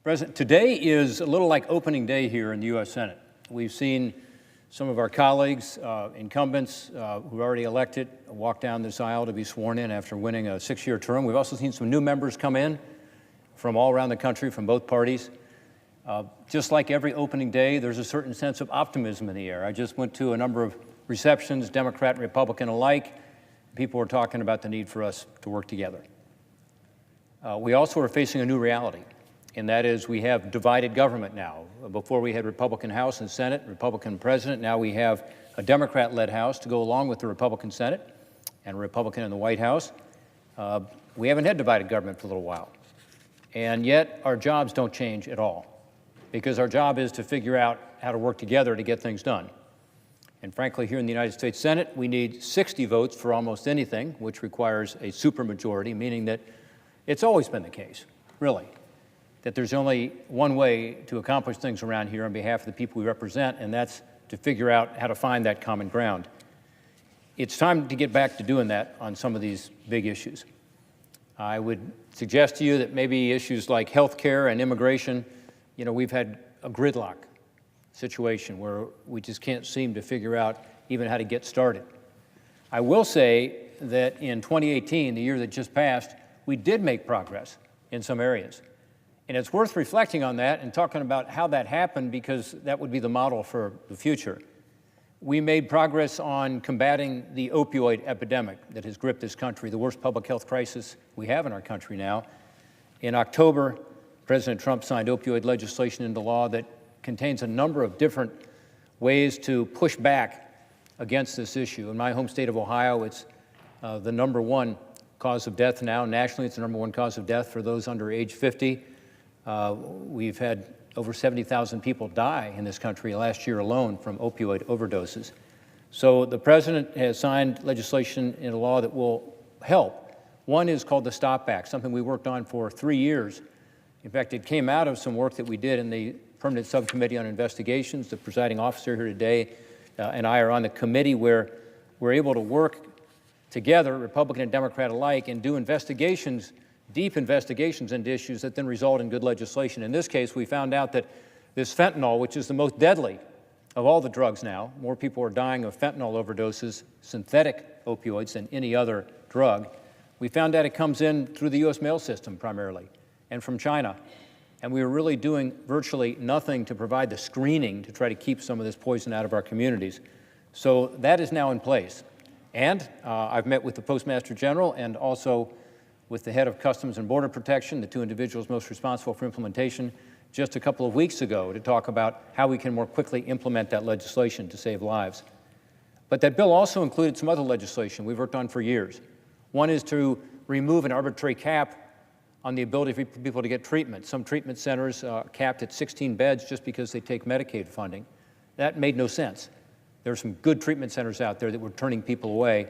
President, today is a little like opening day here in the U.S. Senate. We've seen some of our colleagues, incumbents who are already elected, walk down this aisle to be sworn in after winning a 6-year term. We've also seen some new members come in from all around the country, from both parties. Just like every opening day, there's a certain sense of optimism in the air. I just went to a number of receptions, Democrat and Republican alike. People were talking about the need for us to work together. We also are facing a new reality, and that is we have divided government now. Before we had Republican House and Senate, Republican President. Now we have a Democrat-led House to go along with the Republican Senate and a Republican in the White House. We haven't had divided government for a little while. And yet our jobs don't change at all, because our job is to figure out how to work together to get things done. And frankly, here in the United States Senate, we need 60 votes for almost anything, which requires a supermajority, meaning that it's always been the case, really, that there's only one way to accomplish things around here on behalf of the people we represent, and that's to figure out how to find that common ground. It's time to get back to doing that on some of these big issues. I would suggest to you that maybe issues like health care and immigration, we've had a gridlock situation where we just can't seem to figure out even how to get started. I will say that in 2018, the year that just passed, we did make progress in some areas. And it's worth reflecting on that and talking about how that happened, because that would be the model for the future. We made progress on combating the opioid epidemic that has gripped this country, the worst public health crisis we have in our country now. In October, President Trump signed opioid legislation into law that contains a number of different ways to push back against this issue. In my home state of Ohio, it's the #1 cause of death now. Nationally, it's the #1 cause of death for those under age 50. We've had over 70,000 people die in this country last year alone from opioid overdoses. So the president has signed legislation into law that will help. One is called the STOP Act, something we worked on for 3 years. In fact, it came out of some work that we did in the Permanent Subcommittee on Investigations. The presiding officer here today and I are on the committee where we're able to work together, Republican and Democrat alike, and do investigations, deep investigations into issues that then result in good legislation. In this case, we found out that this fentanyl, which is the most deadly of all the drugs now, more people are dying of fentanyl overdoses, synthetic opioids, than any other drug. We found out it comes in through the U.S. mail system primarily, and from China. And we were really doing virtually nothing to provide the screening to try to keep some of this poison out of our communities. So that is now in place. And I've met with the Postmaster General and also with the head of Customs and Border Protection, the two individuals most responsible for implementation, just a couple of weeks ago to talk about how we can more quickly implement that legislation to save lives. But that bill also included some other legislation we've worked on for years. One is to remove an arbitrary cap on the ability for people to get treatment. Some treatment centers capped at 16 beds just because they take Medicaid funding. That made no sense. There are some good treatment centers out there that were turning people away.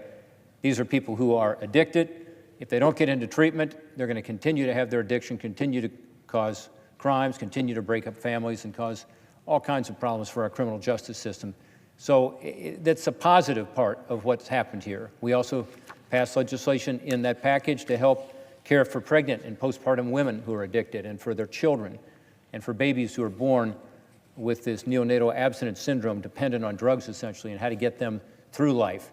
These are people who are addicted. If they don't get into treatment, they're going to continue to have their addiction, continue to cause crimes, continue to break up families, and cause all kinds of problems for our criminal justice system. So that's a positive part of what's happened here. We also passed legislation in that package to help care for pregnant and postpartum women who are addicted, and for their children, and for babies who are born with this neonatal abstinence syndrome, dependent on drugs essentially, and how to get them through life.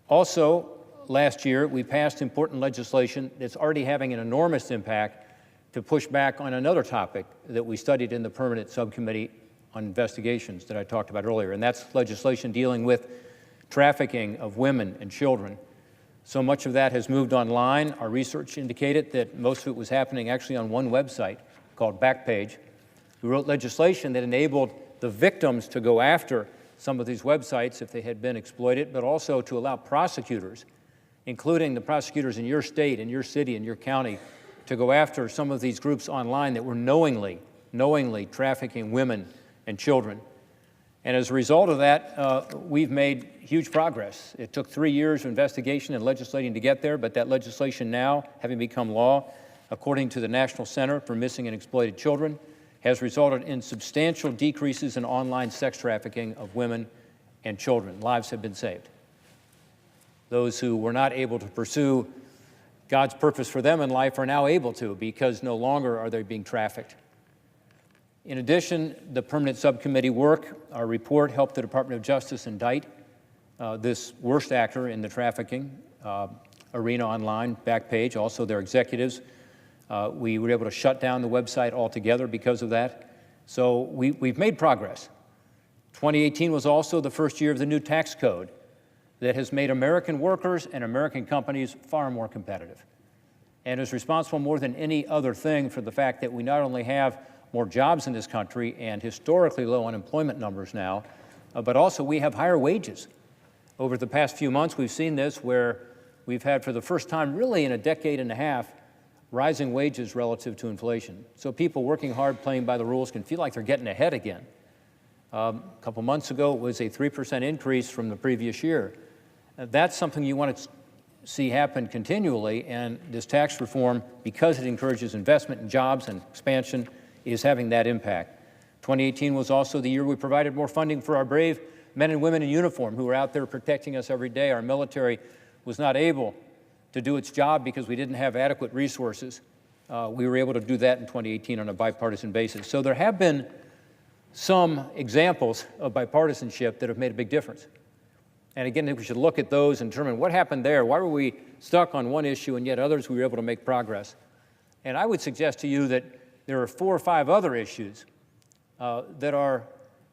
Also, last year, we passed important legislation that's already having an enormous impact to push back on another topic that we studied in the Permanent Subcommittee on Investigations that I talked about earlier, and that's legislation dealing with trafficking of women and children. So much of that has moved online. Our research indicated that most of it was happening actually on one website called Backpage. We wrote legislation that enabled the victims to go after some of these websites if they had been exploited, but also to allow prosecutors, including the prosecutors in your state, in your city, in your county, to go after some of these groups online that were knowingly trafficking women and children. And as a result of that, we've made huge progress. It took 3 years of investigation and legislating to get there, but that legislation now, having become law, according to the National Center for Missing and Exploited Children, has resulted in substantial decreases in online sex trafficking of women and children. Lives have been saved. Those who were not able to pursue God's purpose for them in life are now able to, because no longer are they being trafficked. In addition, the permanent subcommittee work, our report helped the Department of Justice indict this worst actor in the trafficking arena online, Backpage, also their executives. We were able to shut down the website altogether because of that. So we've made progress. 2018 was also the first year of the new tax code that has made American workers and American companies far more competitive, and is responsible more than any other thing for the fact that we not only have more jobs in this country and historically low unemployment numbers now, but also we have higher wages. Over the past few months, we've seen this where we've had, for the first time really in a decade and a half, rising wages relative to inflation. So people working hard, playing by the rules, can feel like they're getting ahead again. A couple months ago, it was a 3% increase from the previous year. That's something you want to see happen continually, and this tax reform, because it encourages investment in jobs and expansion, is having that impact. 2018 was also the year we provided more funding for our brave men and women in uniform who are out there protecting us every day. Our military was not able to do its job because we didn't have adequate resources. We were able to do that in 2018 on a bipartisan basis. So there have been some examples of bipartisanship that have made a big difference. And again, I think we should look at those and determine what happened there. Why were we stuck on one issue and yet others we were able to make progress? And I would suggest to you that there are 4 or 5 other issues that are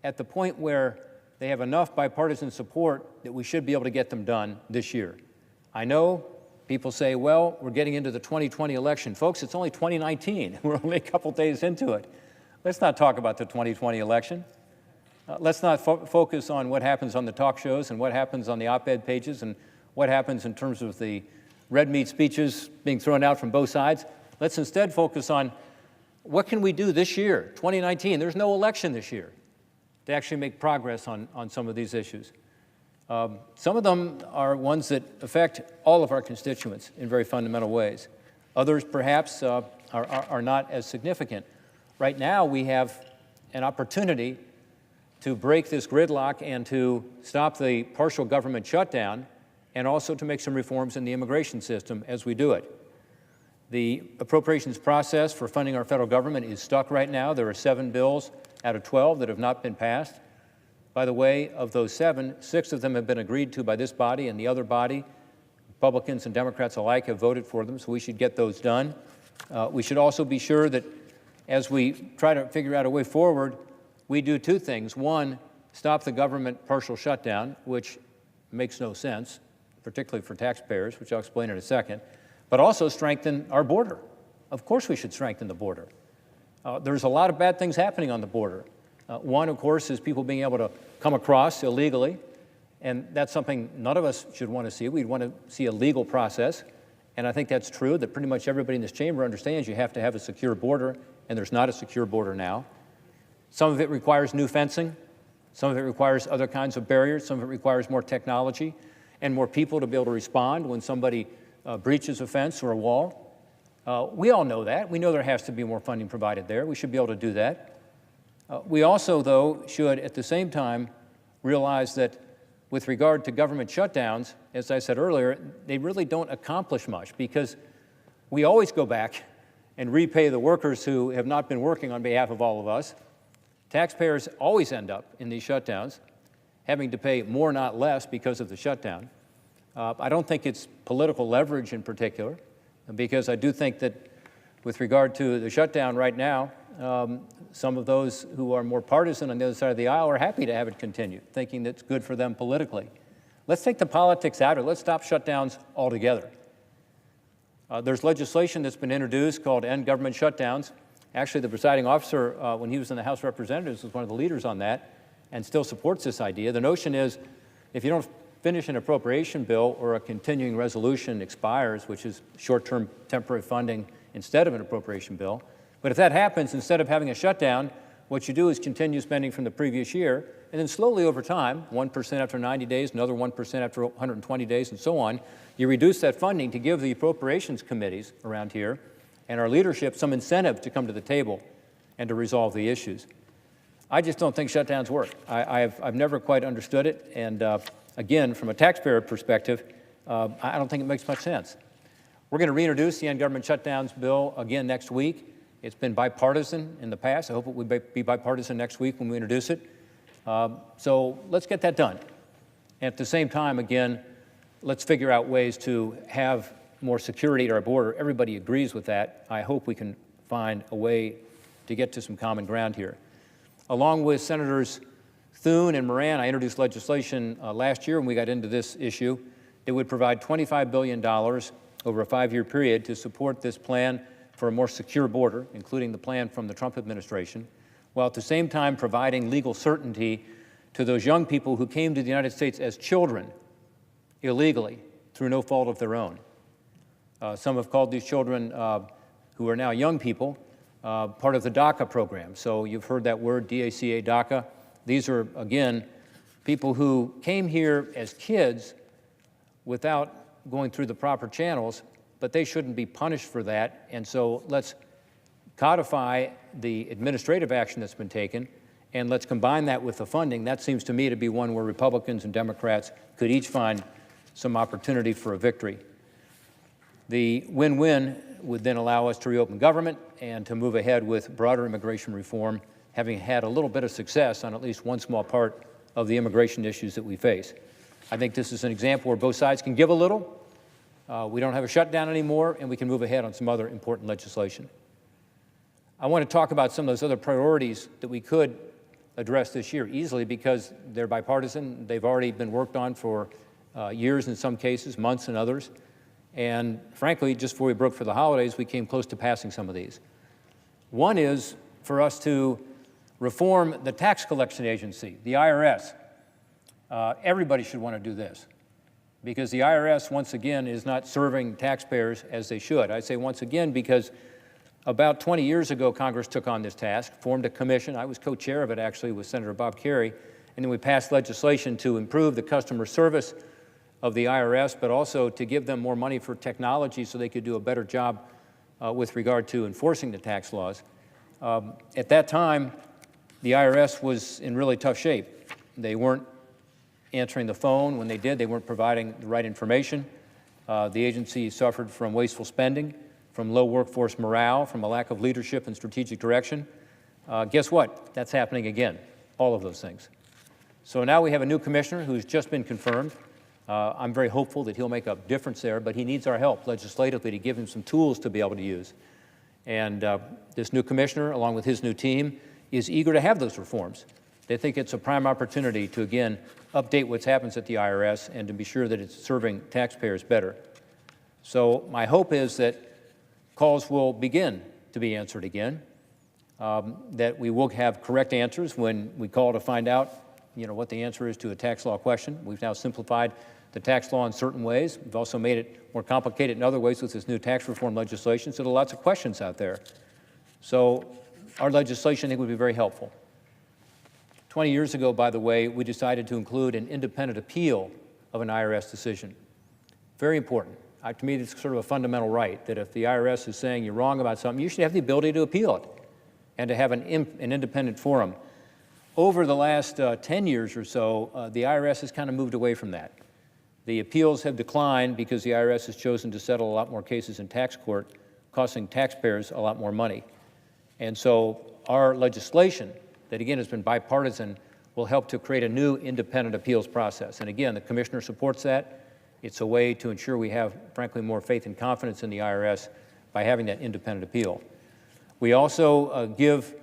at the point where they have enough bipartisan support that we should be able to get them done this year. I know people say, well, we're getting into the 2020 election. Folks, it's only 2019. We're only a couple days into it. Let's not talk about the 2020 election. Let's not focus on what happens on the talk shows and what happens on the op-ed pages and what happens in terms of the red meat speeches being thrown out from both sides. Let's instead focus on what can we do this year, 2019? There's no election this year, to actually make progress on some of these issues. Some of them are ones that affect all of our constituents in very fundamental ways. Others, perhaps, are not as significant. Right now, we have an opportunity to break this gridlock and to stop the partial government shutdown, and also to make some reforms in the immigration system as we do it. The appropriations process for funding our federal government is stuck right now. There are 7 bills out of 12 that have not been passed. By the way, of those 7, 6 of them have been agreed to by this body, and the other body, Republicans and Democrats alike, have voted for them, so we should get those done. We should also be sure that as we try to figure out a way forward, we do 2 things. One, stop the government partial shutdown, which makes no sense, particularly for taxpayers, which I'll explain in a second, but also strengthen our border. Of course we should strengthen the border. There's a lot of bad things happening on the border. One, of course, is people being able to come across illegally, and that's something none of us should want to see. We'd want to see a legal process, and I think that's true, that pretty much everybody in this chamber understands you have to have a secure border, and there's not a secure border now. Some of it requires new fencing. Some of it requires other kinds of barriers. Some of it requires more technology and more people to be able to respond when somebody breaches a fence or a wall. We all know that. We know there has to be more funding provided there. We should be able to do that. We also, though, should at the same time realize that with regard to government shutdowns, as I said earlier, they really don't accomplish much, because we always go back and repay the workers who have not been working on behalf of all of us. Taxpayers always end up in these shutdowns having to pay more, not less, because of the shutdown. I don't think it's political leverage in particular, because I do think that with regard to the shutdown right now, some of those who are more partisan on the other side of the aisle are happy to have it continue, thinking that's good for them politically. Let's take the politics out of it. Let's stop shutdowns altogether. There's legislation that's been introduced called End Government Shutdowns. Actually, the presiding officer, when he was in the House of Representatives, was one of the leaders on that and still supports this idea. The notion is, if you don't finish an appropriation bill or a continuing resolution expires, which is short-term temporary funding instead of an appropriation bill, but if that happens, instead of having a shutdown, what you do is continue spending from the previous year, and then slowly over time, 1% after 90 days, another 1% after 120 days, and so on, you reduce that funding to give the appropriations committees around here and our leadership some incentive to come to the table and to resolve the issues. I just don't think shutdowns work. I've never quite understood it, and again, from a taxpayer perspective, I don't think it makes much sense. We're going to reintroduce the End Government Shutdowns bill again next week, It's been bipartisan in the past. I hope it will be bipartisan next week when we introduce it. So let's get that done. And at the same time, again, let's figure out ways to have more security at our border. Everybody agrees with that. I hope we can find a way to get to some common ground here. Along with Senators Thune and Moran, I introduced legislation last year when we got into this issue. It would provide $25 billion over a 5-year period to support this plan for a more secure border, including the plan from the Trump administration, while at the same time providing legal certainty to those young people who came to the United States as children illegally through no fault of their own. Some have called these children, who are now young people, part of the DACA program. So you've heard that word, DACA, DACA. These are, again, people who came here as kids without going through the proper channels, but they shouldn't be punished for that. And so let's codify the administrative action that's been taken, and let's combine that with the funding. That seems to me to be one where Republicans and Democrats could each find some opportunity for a victory. The win-win would then allow us to reopen government and to move ahead with broader immigration reform, having had a little bit of success on at least one small part of the immigration issues that we face. I think this is an example where both sides can give a little. We don't have a shutdown anymore, and we can move ahead on some other important legislation. I want to talk about some of those other priorities that we could address this year easily because they're bipartisan. They've already been worked on for years in some cases, months in others. And frankly, just before we broke for the holidays, we came close to passing some of these. One is for us to reform the tax collection agency, the IRS. Everybody should want to do this because the IRS, once again, is not serving taxpayers as they should. I say once again because about 20 years ago, Congress took on this task, formed a commission. I was co-chair of it, actually, with Senator Bob Kerrey. And then we passed legislation to improve the customer service of the IRS, but also to give them more money for technology so they could do a better job with regard to enforcing the tax laws. At that time, the IRS was in really tough shape. They weren't answering the phone. When they did, they weren't providing the right information. The agency suffered from wasteful spending, from low workforce morale, from a lack of leadership and strategic direction. Guess what? That's happening again, all of those things. So now we have a new commissioner who's just been confirmed. I'm very hopeful that he'll make a difference there, but he needs our help legislatively to give him some tools to be able to use. And this new commissioner, along with his new team, is eager to have those reforms. They think it's a prime opportunity to, again, update what happens at the IRS and to be sure that it's serving taxpayers better. So my hope is that calls will begin to be answered again, that we will have correct answers when we call to find out, what the answer is to a tax law question. We've now simplified the tax law in certain ways. We've also made it more complicated in other ways with this new tax reform legislation, so there are lots of questions out there. So our legislation, I think, would be very helpful. 20 years ago, by the way, we decided to include an independent appeal of an IRS decision. Very important. To me, it's sort of a fundamental right that if the IRS is saying you're wrong about something, you should have the ability to appeal it and to have an independent forum. Over the last 10 years or so, the IRS has kind of moved away from that. The appeals have declined because the IRS has chosen to settle a lot more cases in tax court, costing taxpayers a lot more money. And so our legislation, that again has been bipartisan, will help to create a new independent appeals process. And again, the commissioner supports that. It's a way to ensure we have, frankly, more faith and confidence in the IRS by having that independent appeal. We also give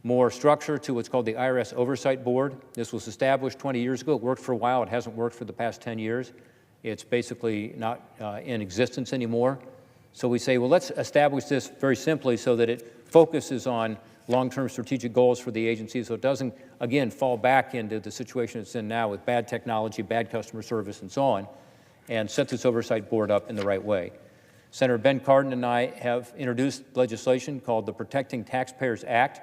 more structure to what's called the IRS Oversight Board. This was established 20 years ago. It worked for a while. It hasn't worked for the past 10 years. It's basically not in existence anymore. So we say, well, let's establish this very simply so that it focuses on long-term strategic goals for the agency so it doesn't, again, fall back into the situation it's in now with bad technology, bad customer service, and so on, and set this oversight board up in the right way. Senator Ben Cardin and I have introduced legislation called the Protecting Taxpayers Act.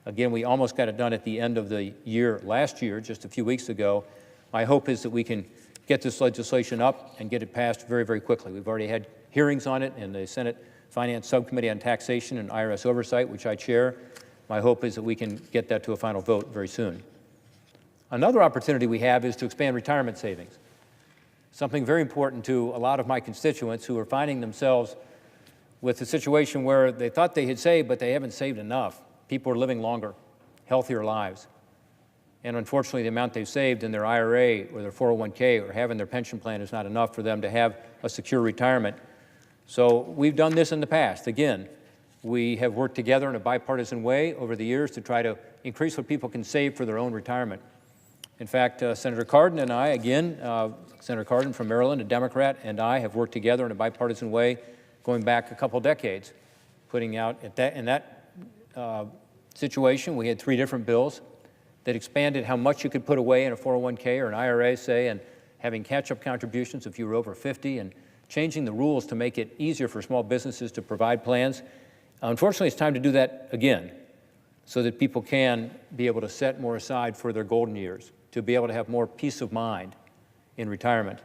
Again, we almost got it done at the end of the year last year, just a few weeks ago. My hope is that we can get this legislation up and get it passed very, very quickly. We've already had hearings on it in the Senate Finance Subcommittee on Taxation and IRS Oversight, which I chair. My hope is that we can get that to a final vote very soon. Another opportunity we have is to expand retirement savings, something very important to a lot of my constituents who are finding themselves with a situation where they thought they had saved, but they haven't saved enough. People are living longer, healthier lives. And unfortunately, the amount they've saved in their IRA or their 401k or having their pension plan is not enough for them to have a secure retirement. So we've done this in the past. Again, we have worked together in a bipartisan way over the years to try to increase what people can save for their own retirement. In fact, Senator Cardin and I, again, Senator Cardin from Maryland, a Democrat, and I have worked together in a bipartisan way going back a couple decades, putting out in that situation, we had 3 different bills that expanded how much you could put away in a 401k or an IRA, say, and having catch-up contributions if you were over 50, and changing the rules to make it easier for small businesses to provide plans. Unfortunately, it's time to do that again so that people can be able to set more aside for their golden years, to be able to have more peace of mind in retirement.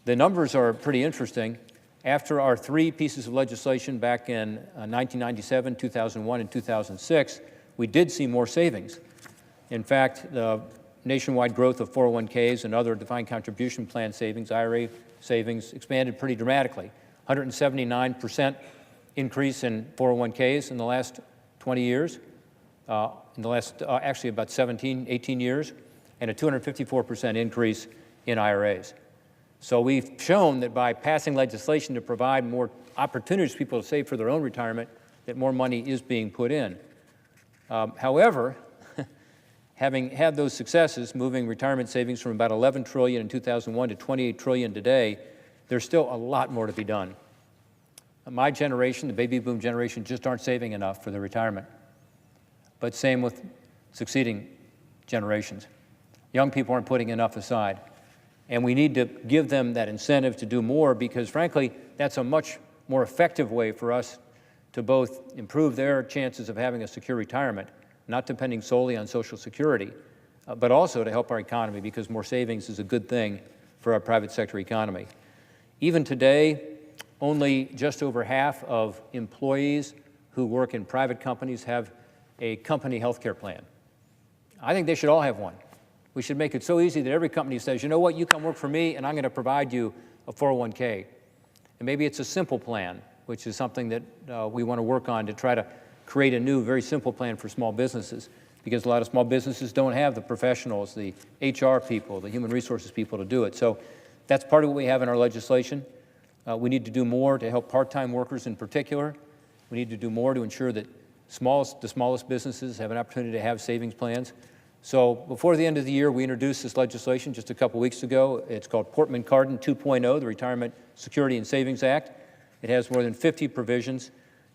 The numbers are pretty interesting. After our 3 pieces of legislation back in 1997, 2001, and 2006, we did see more savings. In fact, the nationwide growth of 401ks and other defined contribution plan savings, IRA savings, expanded pretty dramatically. 179% increase in 401ks in the last 20 years, in the last actually about 17, 18 years, and a 254% increase in IRAs. So we've shown that by passing legislation to provide more opportunities for people to save for their own retirement, that more money is being put in. However, having had those successes, moving retirement savings from about $11 trillion in 2001 to $28 trillion today, there's still a lot more to be done. My generation, the baby boom generation, just aren't saving enough for their retirement. But same with succeeding generations. Young people aren't putting enough aside. And we need to give them that incentive to do more because, frankly, that's a much more effective way for us to both improve their chances of having a secure retirement, not depending solely on Social Security, but also to help our economy because more savings is a good thing for our private sector economy. Even today, only just over half of employees who work in private companies have a company health care plan. I think they should all have one. We should make it so easy that every company says, you know what, you come work for me and I'm going to provide you a 401k. And maybe it's a simple plan, which is something that we want to work on to try to create a new, very simple plan for small businesses because a lot of small businesses don't have the professionals, the HR people, the human resources people to do it. So that's part of what we have in our legislation. We need to do more to help part-time workers in particular. We need to do more to ensure that the smallest businesses have an opportunity to have savings plans. So before the end of the year, we introduced this legislation just a couple weeks ago. It's called Portman Cardin 2.0, the Retirement Security and Savings Act. It has more than 50 provisions.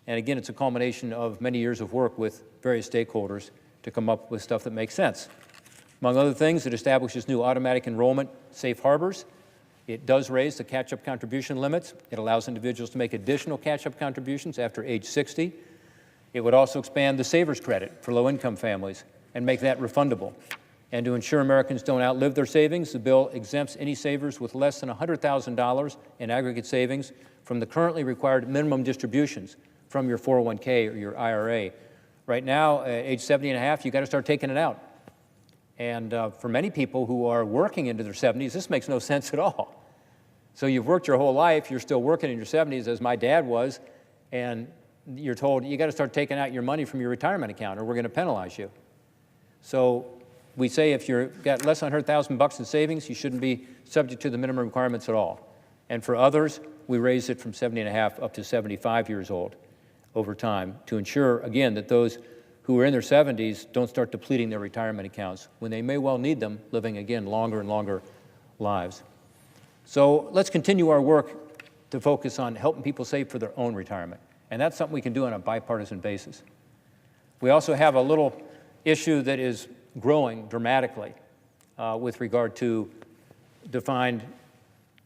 And again, it's a culmination of many years of work with various stakeholders to come up with stuff that makes sense. Among other things, it establishes new automatic enrollment safe harbors. It does raise the catch-up contribution limits. It allows individuals to make additional catch-up contributions after age 60. It would also expand the saver's credit for low-income families and make that refundable. And to ensure Americans don't outlive their savings, the bill exempts any savers with less than $100,000 in aggregate savings from the currently required minimum distributions from your 401k or your IRA. Right now, at age 70 and a half, you've got to start taking it out. And for many people who are working into their 70s, this makes no sense at all. So you've worked your whole life, you're still working in your 70s, as my dad was, and you're told, you got to start taking out your money from your retirement account or we're going to penalize you. So we say if you've got less than $100,000 in savings, you shouldn't be subject to the minimum requirements at all. And for others, we raise it from 70 and a half up to 75 years old over time to ensure, again, that those who are in their 70s don't start depleting their retirement accounts when they may well need them, living, again, longer and longer lives. So let's continue our work to focus on helping people save for their own retirement. And that's something we can do on a bipartisan basis. We also have a little issue that is growing dramatically with regard to defined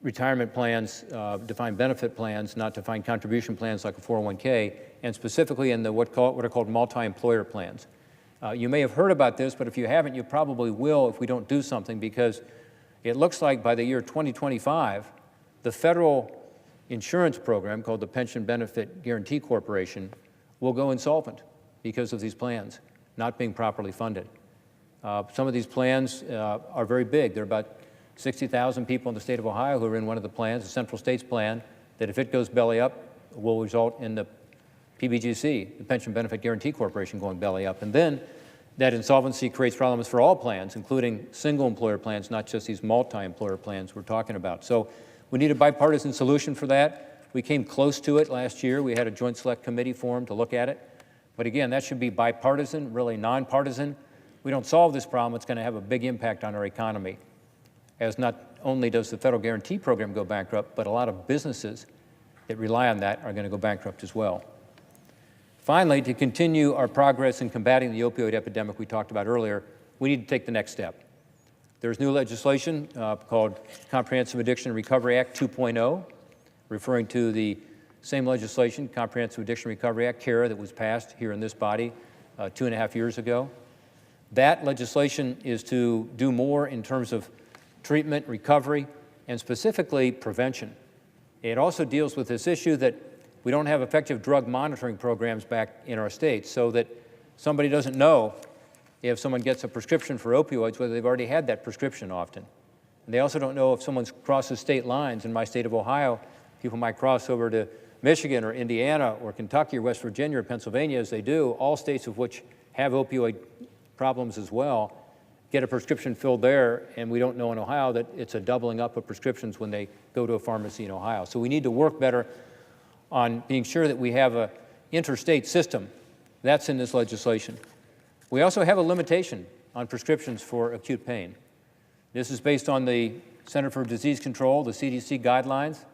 retirement plans, defined benefit plans, not defined contribution plans like a 401k, and specifically in the what are called multi-employer plans. You may have heard about this, but if you haven't, you probably will if we don't do something, because it looks like by the year 2025, the federal insurance program called the Pension Benefit Guaranty Corporation will go insolvent because of these plans not being properly funded. Some of these plans are very big. There are about 60,000 people in the state of Ohio who are in one of the plans, the Central States plan, that if it goes belly up, will result in the PBGC, the Pension Benefit Guaranty Corporation, going belly up. And then that insolvency creates problems for all plans, including single employer plans, not just these multi-employer plans we're talking about. So we need a bipartisan solution for that. We came close to it last year. We had a joint select committee formed to look at it. But again, that should be bipartisan, really nonpartisan. We don't solve this problem, it's going to have a big impact on our economy, as not only does the federal guarantee program go bankrupt, but a lot of businesses that rely on that are going to go bankrupt as well. Finally, to continue our progress in combating the opioid epidemic we talked about earlier, we need to take the next step. There's new legislation called Comprehensive Addiction and Recovery Act 2.0, referring to the same legislation, Comprehensive Addiction Recovery Act, CARA, that was passed here in this body 2.5 years ago. That legislation is to do more in terms of treatment, recovery, and specifically prevention. It also deals with this issue that we don't have effective drug monitoring programs back in our states, so that somebody doesn't know if someone gets a prescription for opioids, whether they've already had that prescription often. And they also don't know if someone crosses state lines. In my state of Ohio, people might cross over to Michigan or Indiana or Kentucky or West Virginia or Pennsylvania, as they do, all states of which have opioid problems as well, get a prescription filled there, and we don't know in Ohio that it's a doubling up of prescriptions when they go to a pharmacy in Ohio. So we need to work better on being sure that we have an interstate system. That's in this legislation. We also have a limitation on prescriptions for acute pain. This is based on the Center for Disease Control, the CDC guidelines,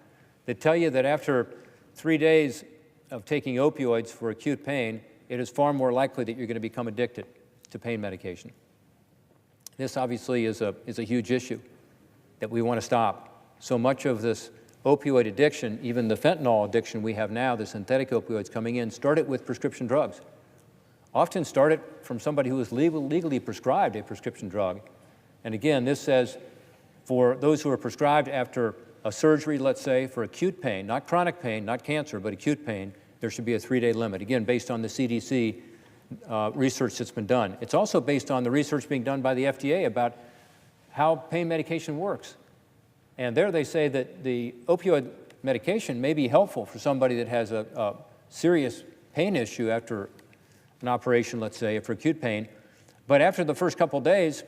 that tell you that after 3 days of taking opioids for acute pain, it is far more likely that you're going to become addicted to pain medication. This obviously is a huge issue that we want to stop. So much of this opioid addiction, even the fentanyl addiction we have now, the synthetic opioids coming in, started with prescription drugs. Often started from somebody who was legally prescribed a prescription drug. And again, this says for those who are prescribed after a surgery, let's say, for acute pain, not chronic pain, not cancer, but acute pain, there should be a 3-day limit, again, based on the CDC research that's been done. It's also based on the research being done by the FDA about how pain medication works. And there they say that the opioid medication may be helpful for somebody that has a serious pain issue after an operation, let's say, for acute pain. But after the first couple days,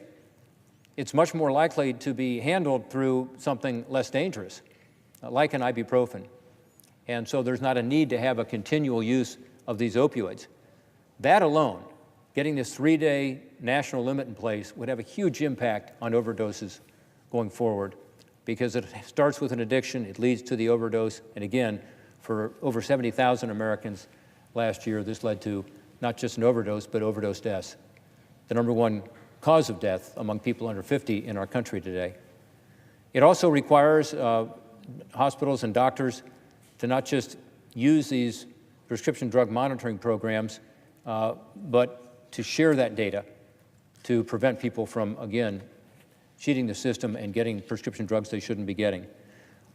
it's much more likely to be handled through something less dangerous, like an ibuprofen. And so there's not a need to have a continual use of these opioids. That alone, getting this 3-day national limit in place, would have a huge impact on overdoses going forward, because it starts with an addiction, it leads to the overdose, and again, for over 70,000 Americans last year, this led to not just an overdose, but overdose deaths, the #1 cause of death among people under 50 in our country today. It also requires hospitals and doctors to not just use these prescription drug monitoring programs, but to share that data to prevent people from, again, cheating the system and getting prescription drugs they shouldn't be getting.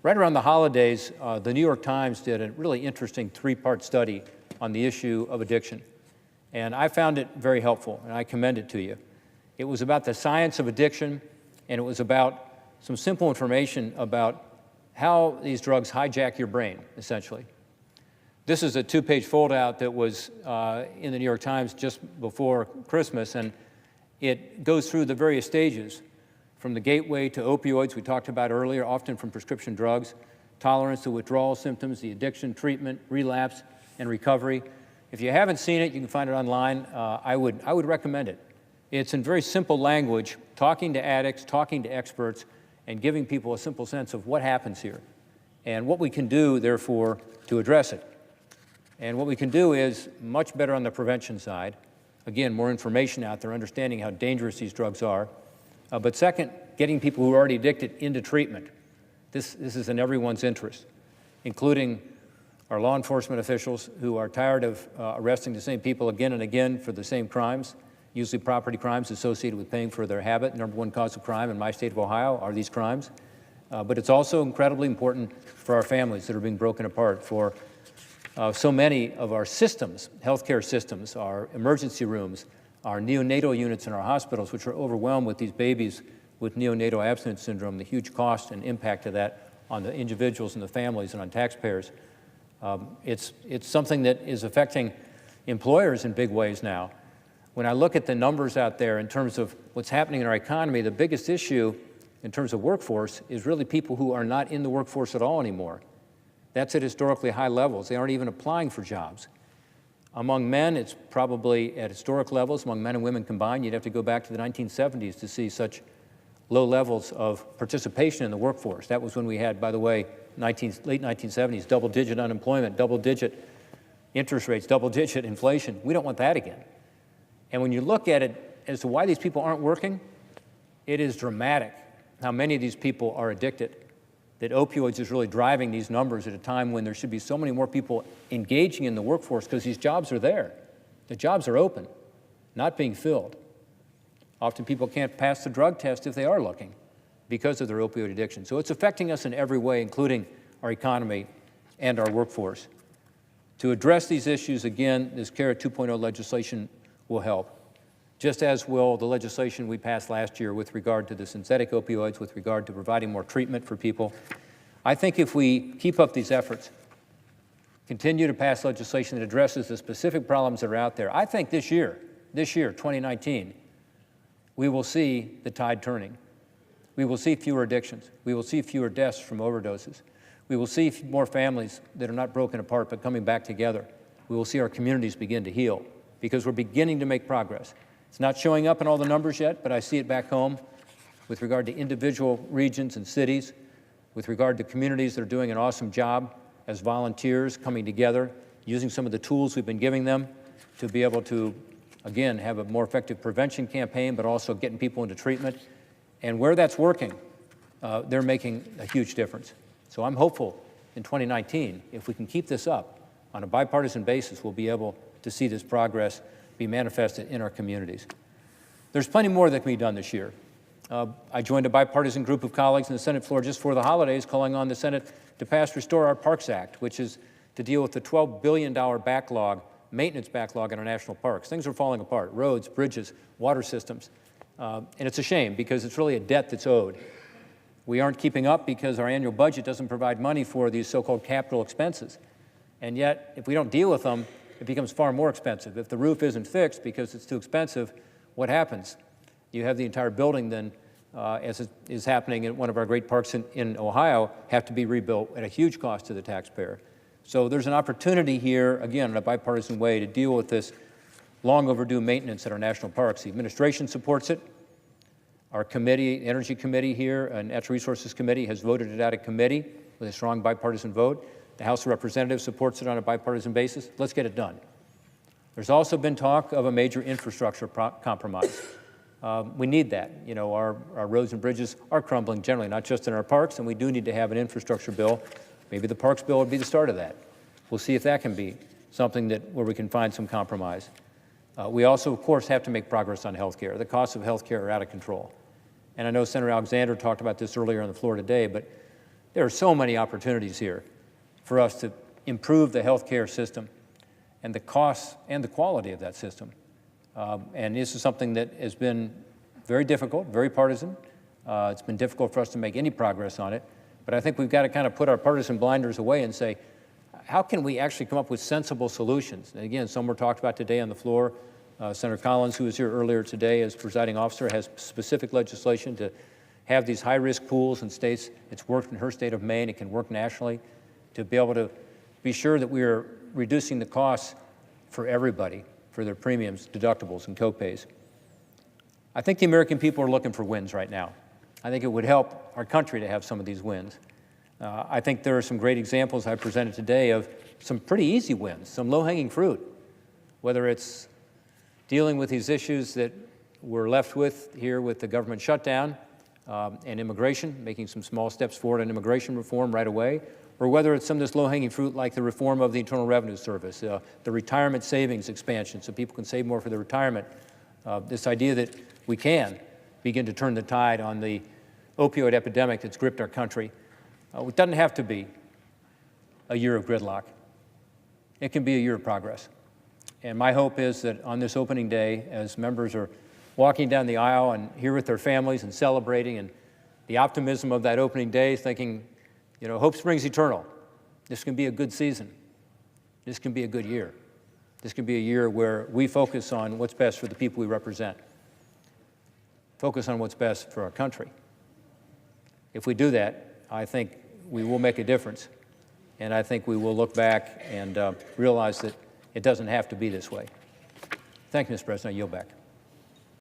Right around the holidays, the New York Times did a really interesting 3-part study on the issue of addiction. And I found it very helpful, and I commend it to you. It was about the science of addiction, and it was about some simple information about how these drugs hijack your brain, essentially. This is a 2-page foldout that was in the New York Times just before Christmas, and it goes through the various stages, from the gateway to opioids we talked about earlier, often from prescription drugs, tolerance to withdrawal symptoms, the addiction, treatment, relapse, and recovery. If you haven't seen it, you can find it online. I would recommend it. It's in very simple language, talking to addicts, talking to experts, and giving people a simple sense of what happens here and what we can do, therefore, to address it. And what we can do is much better on the prevention side. Again, more information out there, understanding how dangerous these drugs are. But second, getting people who are already addicted into treatment. This is in everyone's interest, including our law enforcement officials who are tired of arresting the same people again and again for the same crimes, usually property crimes associated with paying for their habit. #1 cause of crime in my state of Ohio are these crimes. But it's also incredibly important for our families that are being broken apart, for so many of our systems, healthcare systems, our emergency rooms, our neonatal units in our hospitals, which are overwhelmed with these babies with neonatal abstinence syndrome, the huge cost and impact of that on the individuals and the families and on taxpayers. It's something that is affecting employers in big ways now. When I look at the numbers out there in terms of what's happening in our economy, the biggest issue in terms of workforce is really people who are not in the workforce at all anymore. That's at historically high levels. They aren't even applying for jobs. Among men, it's probably at historic levels. Among men and women combined, you'd have to go back to the 1970s to see such low levels of participation in the workforce. That was when we had, by the way, late 1970s, double-digit unemployment, double-digit interest rates, double-digit inflation. We don't want that again. And when you look at it as to why these people aren't working, it is dramatic how many of these people are addicted, that opioids is really driving these numbers at a time when there should be so many more people engaging in the workforce because these jobs are there. The jobs are open, not being filled. Often people can't pass the drug test if they are looking because of their opioid addiction. So it's affecting us in every way, including our economy and our workforce. To address these issues, again, this CARE 2.0 legislation will help, just as will the legislation we passed last year with regard to the synthetic opioids, with regard to providing more treatment for people. I think if we keep up these efforts, continue to pass legislation that addresses the specific problems that are out there, I think this year, 2019, we will see the tide turning. We will see fewer addictions. We will see fewer deaths from overdoses. We will see more families that are not broken apart but coming back together. We will see our communities begin to heal because we're beginning to make progress. It's not showing up in all the numbers yet, but I see it back home with regard to individual regions and cities, with regard to communities that are doing an awesome job as volunteers coming together, using some of the tools we've been giving them to be able to, again, have a more effective prevention campaign, but also getting people into treatment. And where that's working, they're making a huge difference. So I'm hopeful in 2019, if we can keep this up on a bipartisan basis, we'll be able to see this progress be manifested in our communities. There's plenty more that can be done this year. I joined a bipartisan group of colleagues in the Senate floor just before the holidays, calling on the Senate to pass Restore Our Parks Act, which is to deal with the $12 billion backlog, maintenance backlog in our national parks. Things are falling apart, roads, bridges, water systems. And it's a shame because it's really a debt that's owed. We aren't keeping up because our annual budget doesn't provide money for these so-called capital expenses. And yet, if we don't deal with them, it becomes far more expensive. If the roof isn't fixed because it's too expensive, what happens? You have the entire building then, as is happening in one of our great parks in Ohio, have to be rebuilt at a huge cost to the taxpayer. So there's an opportunity here, again, in a bipartisan way to deal with this long overdue maintenance at our national parks. The administration supports it. Our committee, Energy Committee here, and Natural Resources Committee has voted it out of committee with a strong bipartisan vote. The House of Representatives supports it on a bipartisan basis. Let's get it done. There's also been talk of a major infrastructure compromise. We need that. You know, our roads and bridges are crumbling generally, not just in our parks, and we do need to have an infrastructure bill. Maybe the parks bill would be the start of that. We'll see if that can be something where we can find some compromise. We also, of course, have to make progress on health care. The costs of health care are out of control. And I know Senator Alexander talked about this earlier on the floor today, but there are so many opportunities here for us to improve the health care system and the costs and the quality of that system. And this is something that has been very difficult, very partisan. It's been difficult for us to make any progress on it. But I think we've got to kind of put our partisan blinders away and say, how can we actually come up with sensible solutions? And again, some were talked about today on the floor. Senator Collins, who was here earlier today as presiding officer, has specific legislation to have these high-risk pools in states. It's worked in her state of Maine. It can work nationally to be able to be sure that we are reducing the costs for everybody, for their premiums, deductibles, and copays. I think the American people are looking for wins right now. I think it would help our country to have some of these wins. I think there are some great examples I presented today of some pretty easy wins, some low-hanging fruit, whether it's dealing with these issues that we're left with here with the government shutdown and immigration, making some small steps forward on immigration reform right away, or whether it's some of this low-hanging fruit like the reform of the Internal Revenue Service, the retirement savings expansion so people can save more for their retirement, this idea that we can begin to turn the tide on the opioid epidemic that's gripped our country. It doesn't have to be a year of gridlock. It can be a year of progress. And my hope is that on this opening day, as members are walking down the aisle and here with their families and celebrating, and the optimism of that opening day, thinking, you know, hope springs eternal. This can be a good season. this can be a good year. This can be a year where we focus on what's best for the people we represent, focus on what's best for our country. If we do that, I think we will make a difference, and I think we will look back and realize that it doesn't have to be this way. Thank you, Mr. President. I yield back.